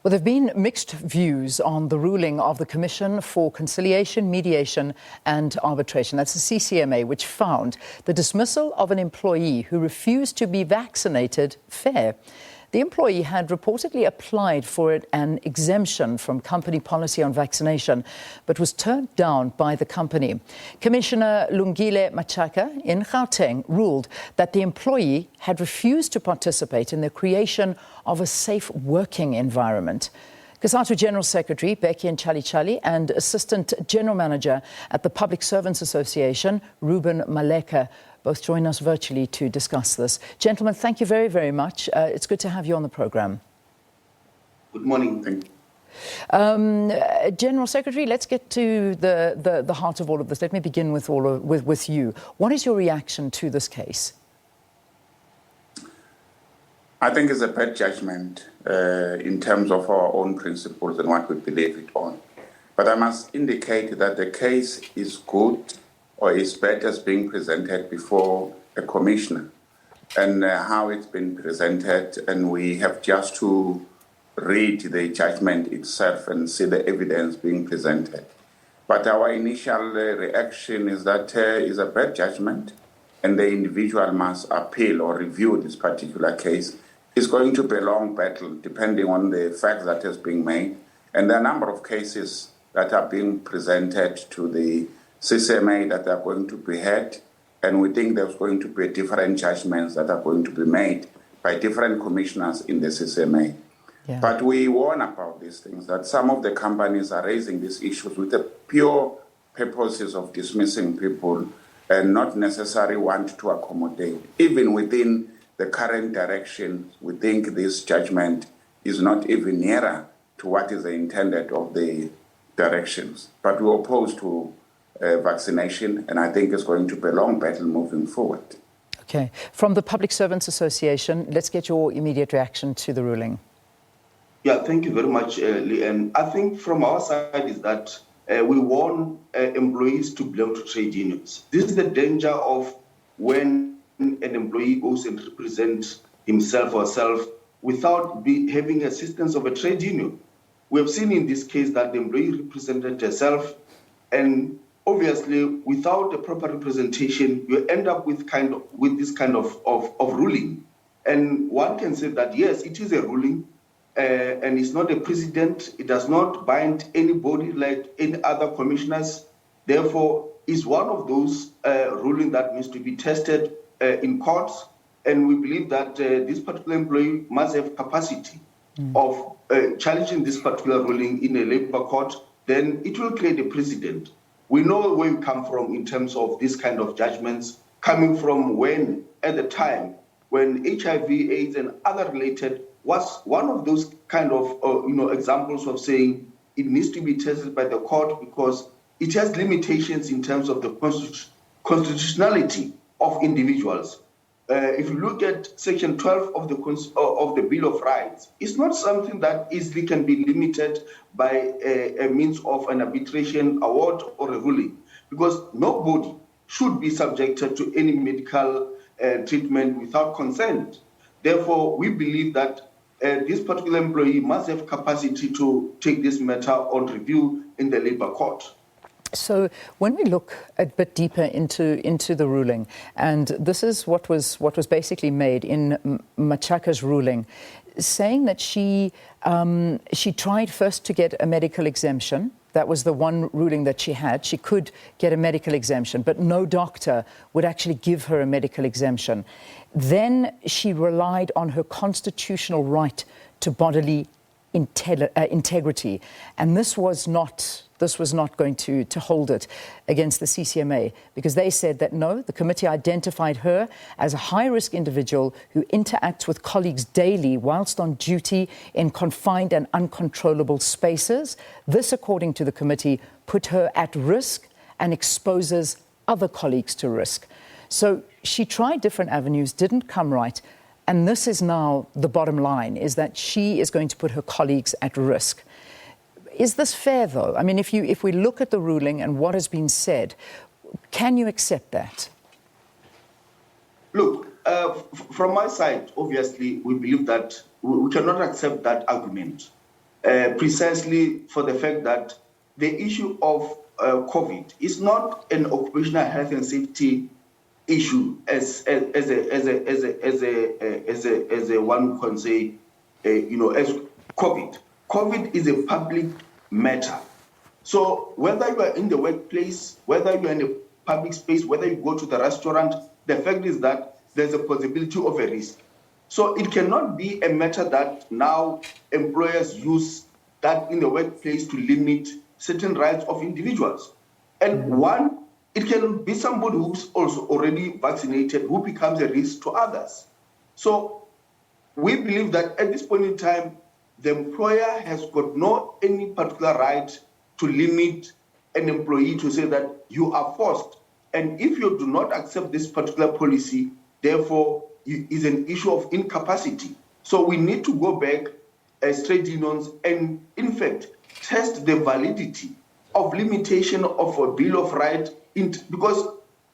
Well, there have been mixed views on the ruling of the Commission for Conciliation, Mediation and Arbitration. That's the CCMA, which found the dismissal of an employee who refused to be vaccinated fair. The employee had reportedly applied for an exemption from company policy on vaccination, but was turned down by the company. Commissioner Lungile Matshaka in Gauteng ruled that the employee had refused to participate in the creation of a safe working environment. Cosatu General Secretary Bheki Ntshalintshali and Assistant General Manager at the Public Servants Association, Reuben Maleka, both join us virtually to discuss this. Gentlemen, thank you very, very much. It's good to have you on the programme. Good morning. Thank you. General Secretary, let's get to the heart of all of this. Let me begin with you. What is your reaction to this case? I think it's a bad judgment in terms of our own principles and what we believe it on. But I must indicate that the case is good or is bad as being presented before a commissioner and how it's been presented, and we have just to read the judgment itself and see the evidence being presented. But our initial reaction is that is a bad judgment and the individual must appeal or review this particular case. It's going to be a long battle depending on the facts that is being made, and there are a number of cases that are being presented to the CCMA that are going to be heard, and we think there's going to be different judgments that are going to be made by different commissioners in the CCMA. Yeah. But we warn about these things, that some of the companies are raising these issues with the pure purposes of dismissing people and not necessarily want to accommodate. Even within the current direction, we think this judgment is not even nearer to what is the intended of the directions. But we oppose to vaccination, and I think it's going to be a long battle moving forward. Okay. From the Public Servants Association, let's get your immediate reaction to the ruling. Yeah, thank you very much, Leanne. I think from our side is that we want employees to belong to trade unions. This is the danger of when an employee goes and represents himself or herself without having assistance of a trade union. We have seen in this case that the employee represented herself, and obviously, without a proper representation, you end up with this kind of ruling. And one can say that, yes, it is a ruling, and it's not a precedent. It does not bind anybody like any other commissioners. Therefore, it's one of those rulings that needs to be tested in courts. And we believe that this particular employee must have capacity of challenging this particular ruling in a labor court. Then it will create a precedent. We know where we come from in terms of this kind of judgments, coming from when, at the time, when HIV, AIDS, and other related was one of those kind of examples of saying it needs to be tested by the court because it has limitations in terms of the constitutionality of individuals. If you look at Section 12 of the Bill of Rights, it's not something that easily can be limited by a means of an arbitration award or a ruling, because nobody should be subjected to any medical treatment without consent. Therefore, we believe that this particular employee must have capacity to take this matter on review in the labor court. So when we look a bit deeper into the ruling, and this is what was basically made in Machaka's ruling, saying that she tried first to get a medical exemption. That was the one ruling that she had. She could get a medical exemption, but no doctor would actually give her a medical exemption. Then she relied on her constitutional right to bodily integrity, and this was not going to hold it against the CCMA, because they said that no, the committee identified her as a high-risk individual who interacts with colleagues daily whilst on duty in confined and uncontrollable spaces. This, according to the committee, put her at risk and exposes other colleagues to risk. So she tried different avenues, didn't come right. And this is now the bottom line, is that she is going to put her colleagues at risk. Is this fair, though? I mean, if we look at the ruling and what has been said, can you accept that? Look, from my side, obviously, we believe that we cannot accept that argument. precisely for the fact that the issue of COVID is not an occupational health and safety issue as a one can say, as COVID. COVID is a public matter. So whether you are in the workplace, whether you are in a public space, whether you go to the restaurant, the fact is that there's a possibility of a risk. So it cannot be a matter that now employers use that in the workplace to limit certain rights of individuals. And one, it can be somebody who's also already vaccinated who becomes a risk to others. So we believe that at this point in time, the employer has got no any particular right to limit an employee to say that you are forced. And if you do not accept this particular policy, therefore, it is an issue of incapacity. So we need to go back as trade unions and, in fact, test the validity of limitation of a Bill of Rights, because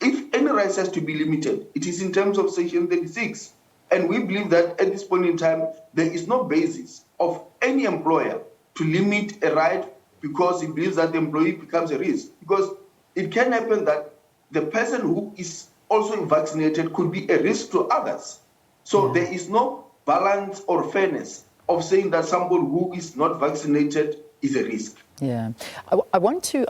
if any rights has to be limited, it is in terms of Section 36. And we believe that at this point in time, there is no basis of any employer to limit a right because he believes that the employee becomes a risk. Because it can happen that the person who is also vaccinated could be a risk to others. So there is no balance or fairness of saying that somebody who is not vaccinated is a risk. Yeah, I want to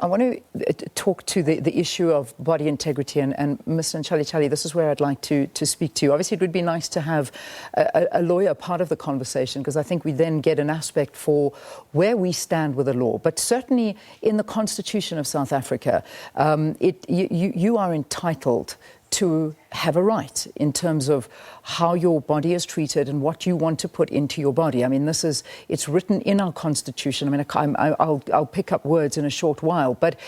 talk to the issue of body integrity, and Mr. Ntshalintshali, this is where I'd like to speak to you. Obviously, it would be nice to have a lawyer part of the conversation, because I think we then get an aspect for where we stand with the law. But certainly in the Constitution of South Africa, you are entitled to have a right in terms of how your body is treated and what you want to put into your body. I mean, it's written in our Constitution. I mean, I'll pick up words in a short while, but,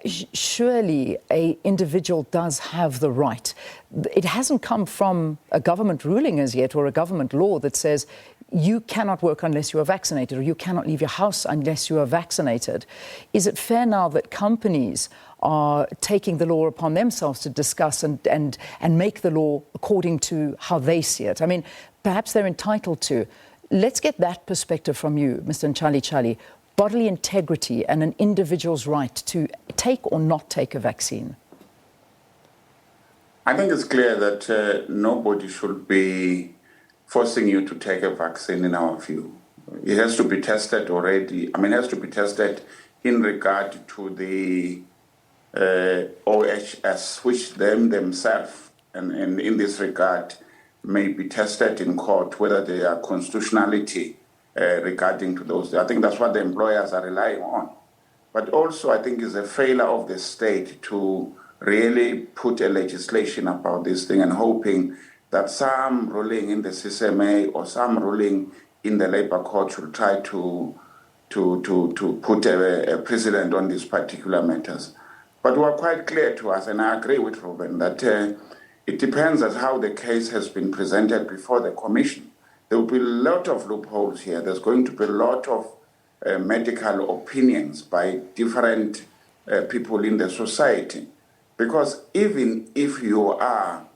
surely an individual does have the right. It hasn't come from a government ruling as yet, or a government law that says you cannot work unless you are vaccinated, or you cannot leave your house unless you are vaccinated. Is it fair now that companies are taking the law upon themselves to discuss and make the law according to how they see it? I mean, perhaps they're entitled to. Let's get that perspective from you, Mr. Ntshalintshali. Bodily integrity and an individual's right to take or not take a vaccine. I think it's clear that nobody should be forcing you to take a vaccine, in our view. It has to be tested already. I mean, it has to be tested in regard to the OHS, which themselves, and in this regard, may be tested in court, whether they are constitutionality regarding to those. I think that's what the employers are relying on. But also, I think it's a failure of the state to really put a legislation about this thing, and hoping that some ruling in the CCMA or some ruling in the Labour Court will try to put a precedent on these particular matters. But we are quite clear to us, and I agree with Reuben, that it depends on how the case has been presented before the Commission. There will be a lot of loopholes here. There's going to be a lot of medical opinions by different people in the society. Because even if you are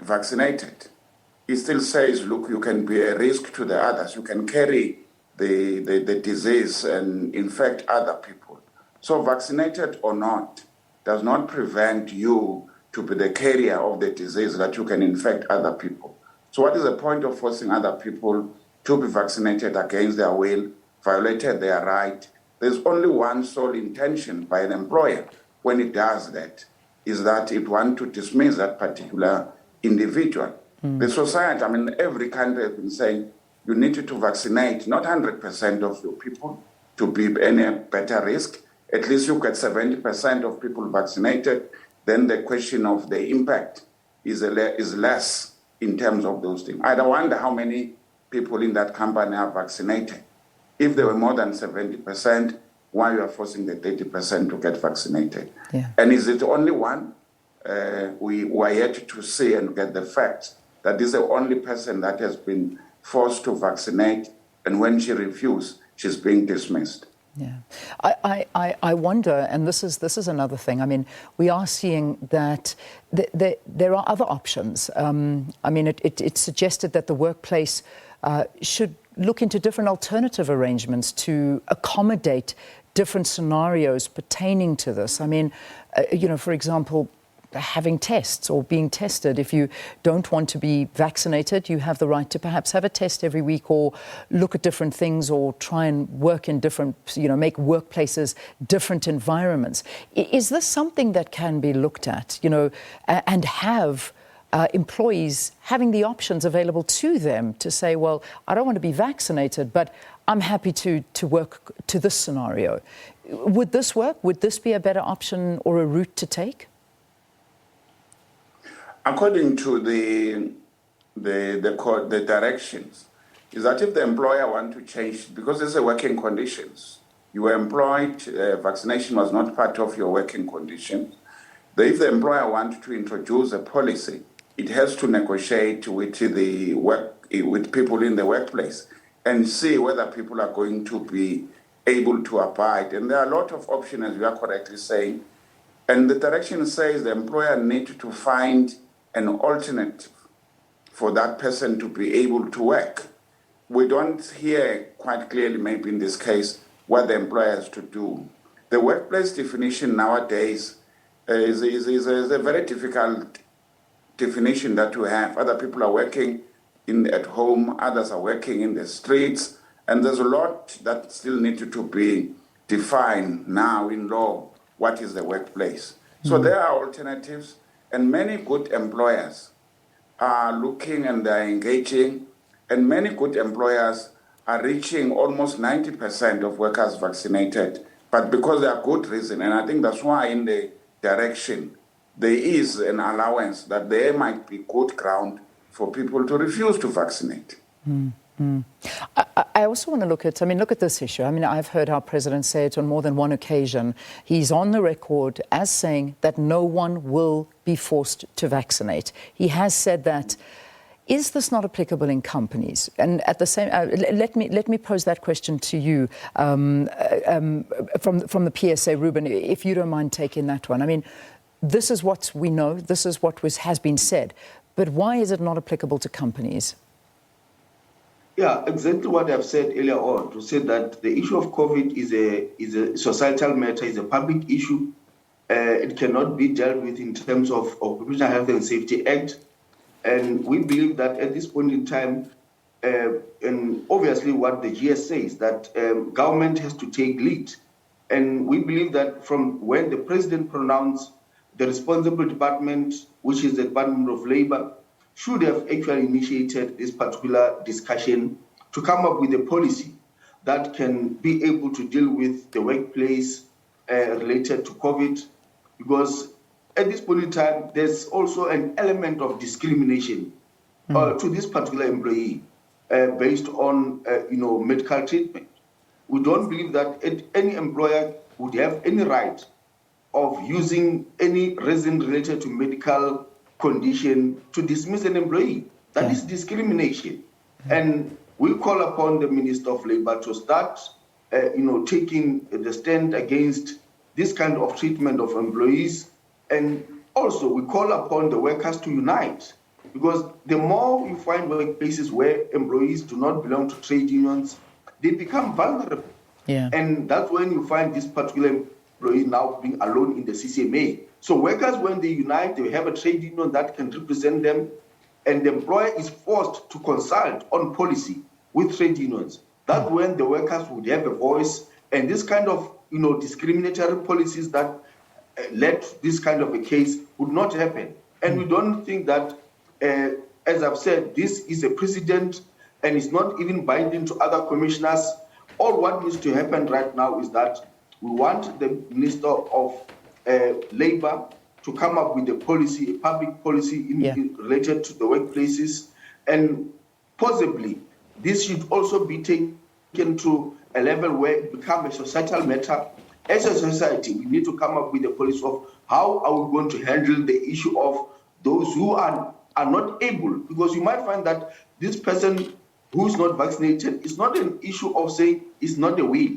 vaccinated, it still says, look, you can be a risk to the others. You can carry the disease and infect other people. So vaccinated or not does not prevent you to be the carrier of the disease that you can infect other people. So what is the point of forcing other people to be vaccinated against their will, violated their right? There's only one sole intention by an employer when it does that, is that it wants to dismiss that particular individual. The society, I mean, every country has been saying you need to vaccinate not 100% of your people to be any better risk. At least you get 70% of people vaccinated. Then the question of the impact is less in terms of those things. I wonder how many people in that company are vaccinated. If there were more than 70%, why you are forcing the 30% to get vaccinated? Yeah. And is it only one? We are yet to see and get the facts that this is the only person that has been forced to vaccinate, and when she refuses, she's being dismissed. Yeah, I wonder, and this is another thing. I mean, we are seeing that there are other options. I mean, it's suggested that the workplace should look into different alternative arrangements to accommodate different scenarios pertaining to this? I mean, for example, having tests or being tested. If you don't want to be vaccinated, you have the right to perhaps have a test every week, or look at different things, or try and work in different, make workplaces different environments. Is this something that can be looked at, and have employees having the options available to them to say, well, I don't want to be vaccinated, but I'm happy to work to this scenario. Would this work? Would this be a better option or a route to take? According to the directions, is that if the employer want to change, because it's a working conditions, you were employed, vaccination was not part of your working conditions. If the employer wants to introduce a policy, it has to negotiate with people in the workplace and see whether people are going to be able to abide. And there are a lot of options, as you are correctly saying. And the direction says the employer needs to find an alternative for that person to be able to work. We don't hear quite clearly, maybe in this case, what the employer has to do. The workplace definition nowadays is a very difficult definition that we have. Other people are working at home, others are working in the streets, and there's a lot that still needs to be defined now in law. What is the workplace? So there are alternatives. And many good employers are looking and they're engaging, and many good employers are reaching almost 90% of workers vaccinated, but because there are good reason. And I think that's why in the direction, there is an allowance that there might be good ground for people to refuse to vaccinate. I also want to look at this issue. I mean, I've heard our president say it on more than one occasion. He's on the record as saying that no one will be forced to vaccinate. He has said that. Is this not applicable in companies? And at the same, let me pose that question to you from the PSA, Reuben, if you don't mind taking that one. I mean, this is what we know. This is what has been said. But why is it not applicable to companies? Yeah, exactly what I've said earlier on, to say that the issue of COVID is a societal matter, is a public issue. It cannot be dealt with in terms of Occupational Health and Safety Act. And we believe that at this point in time, and obviously what the GS says, that government has to take lead. And we believe that from when the president pronounced, the responsible department, which is the Department of Labor, should have actually initiated this particular discussion to come up with a policy that can be able to deal with the workplace related to COVID. Because at this point in time, there's also an element of discrimination to this particular employee based on medical treatment. We don't believe that any employer would have any right of using any reason related to medical condition to dismiss an employee. That is discrimination. And we call upon the Minister of Labour to start, taking the stand against this kind of treatment of employees. And also we call upon the workers to unite, because the more we find workplaces where employees do not belong to trade unions, they become vulnerable. Yeah. And that's when you find this particular employee now being alone in the CCMA. So workers, when they unite, they have a trade union that can represent them, and the employer is forced to consult on policy with trade unions. That's when the workers would have a voice, and this kind of discriminatory policies that led to this kind of a case would not happen. And we don't think that, as I've said, this is a precedent and it's not even binding to other commissioners. All what needs to happen right now is that we want the Minister of Labour to come up with a policy, a public policy related to the workplaces, and possibly this should also be taken to a level where it becomes a societal matter. As a society, we need to come up with a policy of how are we going to handle the issue of those who are not able, because you might find that this person who is not vaccinated is not an issue of saying it's not a will.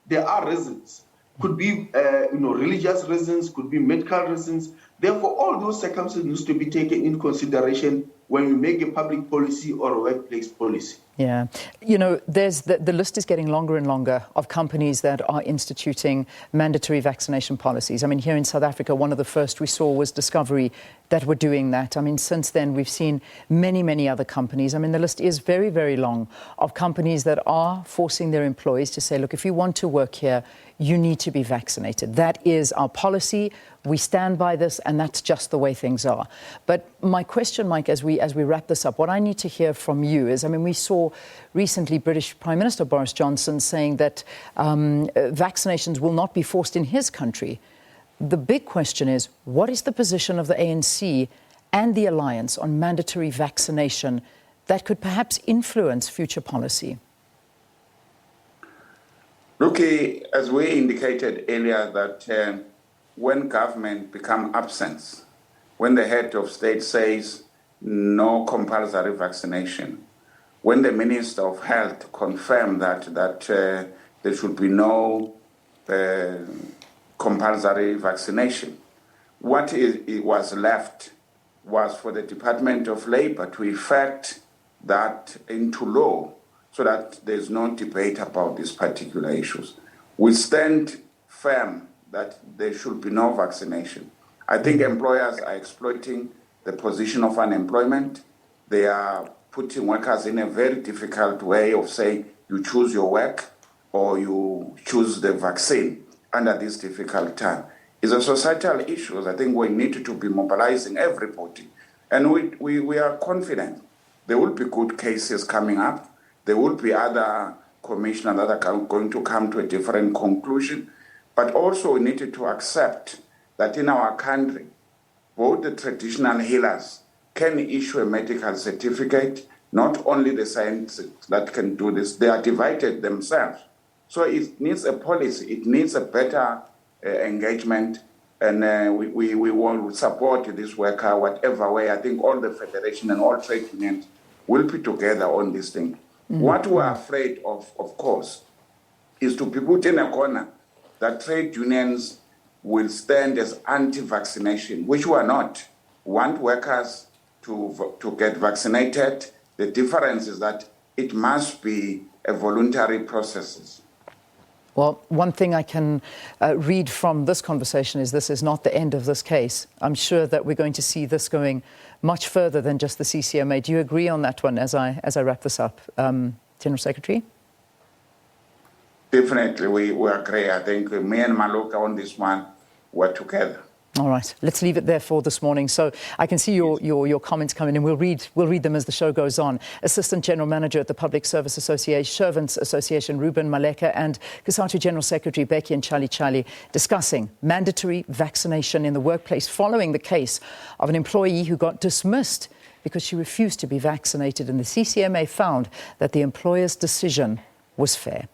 There are reasons. Could be religious reasons, could be medical reasons. Therefore, all those circumstances need to be taken in consideration when you make a public policy or a workplace policy. Yeah. You know, the list is getting longer and longer of companies that are instituting mandatory vaccination policies. I mean, here in South Africa, one of the first we saw was Discovery that were doing that. I mean, since then, we've seen many, many other companies. I mean, the list is very, very long of companies that are forcing their employees to say, look, if you want to work here, you need to be vaccinated. That is our policy. We stand by this, and that's just the way things are. But my question, Mike, as we wrap this up, what I need to hear from you is, I mean, we saw recently British Prime Minister Boris Johnson saying that vaccinations will not be forced in his country. The big question is, what is the position of the ANC and the Alliance on mandatory vaccination that could perhaps influence future policy? Look, as we indicated earlier, that when government become absent, when the head of state says no compulsory vaccination, when the Minister of Health confirmed that there should be no compulsory vaccination, what was left was for the Department of Labour to effect that into law, so that there's no debate about these particular issues. We stand firm that there should be no vaccination. I think employers are exploiting the position of unemployment. They are putting workers in a very difficult way of saying you choose your work or you choose the vaccine under this difficult time. It's a societal issue. I think we need to be mobilizing everybody. And we are confident there will be good cases coming up. There will be other commissioners that are going to come to a different conclusion. But also we needed to accept that in our country, both the traditional healers can issue a medical certificate, not only the scientists that can do this, they are divided themselves. So it needs a policy, it needs a better engagement, and we will support this worker whatever way. I think all the federation and all trade unions will be together on this thing. What we're afraid of course, is to be put in a corner that trade unions will stand as anti-vaccination, which we are not. We want workers to get vaccinated. The difference is that it must be a voluntary process. Well, one thing I can read from this conversation is this is not the end of this case. I'm sure that we're going to see this going much further than just the CCMA. Do you agree on that one as I wrap this up, General Secretary? Definitely, we agree. I think me and Maleka on this one were together. All right, let's leave it there for this morning. So I can see your comments coming in. We'll read them as the show goes on. Assistant General Manager at the Public Service Servants Association, Reuben, Maleka, and Cosatu General Secretary Bheki Ntshalintshali discussing mandatory vaccination in the workplace following the case of an employee who got dismissed because she refused to be vaccinated, and the CCMA found that the employer's decision was fair.